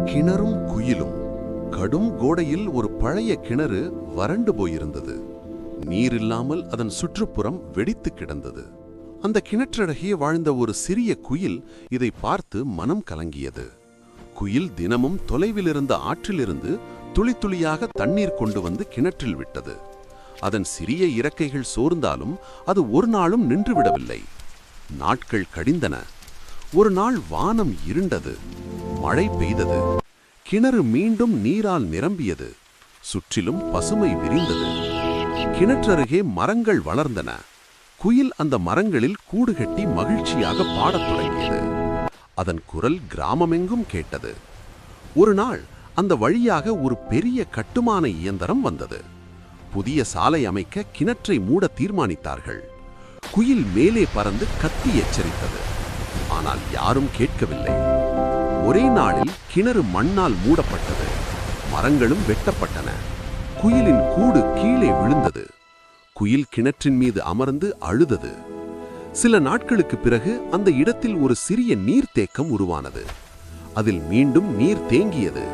கிணறும் குயிலும். கடும் கோடையில் ஒரு பழைய கிணறு வறண்டு போயிருந்தது. நீர் இல்லாமல் அதன் சுற்றுப்புறம் வெடித்து கிடந்தது. அந்த கிணற்றழகே வாழ்ந்த ஒரு சிறிய குயில் இதை பார்த்து மனம் கலங்கியது. குயில் தினமும் தொலைவில் இருந்த ஆற்றிலிருந்து துளி துளியாக தண்ணீர் கொண்டு வந்து கிணற்றில் விட்டது. அதன் சிறிய இறக்கைகள் சோர்ந்தாலும் அது ஒரு நாளும் நின்றுவிடவில்லை. நாட்கள் கடிந்தன. ஒரு நாள் வானம் இருண்டது. மழை பெய்தது. கிணறு மீண்டும் நீரால் நிரம்பியது. சுற்றிலும் பசுமை விரிந்தது. கிணற்றருகே மரங்கள் வளர்ந்தன. குயில் அந்த மரங்களில் கூடு கட்டி மகிழ்ச்சியாக பாடத் தொடங்கியது. அதன் குரல் கிராமமெங்கும் கேட்டது. ஒரு நாள் அந்த வழியாக ஒரு பெரிய கட்டுமான இயந்திரம் வந்தது. புதிய சாலை அமைக்க கிணற்றை மூட தீர்மானித்தார்கள். குயில் மேலே பறந்து கத்தி எச்சரித்தது. ஆனால் யாரும் கேட்கவில்லை. ஒரே நாளில் கிணறு மண்ணால் மூடப்பட்டது. மரங்களும் வெட்டப்பட்டன. குயிலின் கூடு கீழே விழுந்தது. குயில் கிணற்றின் மீது அமர்ந்து அழுதது. சில நாட்களுக்கு பிறகு அந்த இடத்தில் ஒரு சிறிய நீர்த்தேக்கம் உருவானது. அதில் மீண்டும் நீர் தேங்கியது.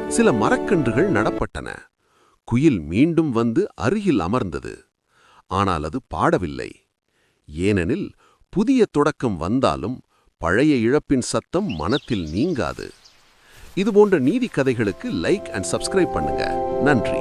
சில மரக்கன்றுகள் நடப்பட்டன. குயில் மீண்டும் வந்து அருகில் அமர்ந்தது. ஆனால் அது பாடவில்லை. ஏனெனில் புதிய தொடக்கம் வந்தாலும் பழைய இழப்பின் சத்தம் மனத்தில் நீங்காது. இதுபோன்ற நீதி கதைகளுக்கு லைக் அண்ட் சப்ஸ்கிரைப் பண்ணுங்க. நன்றி.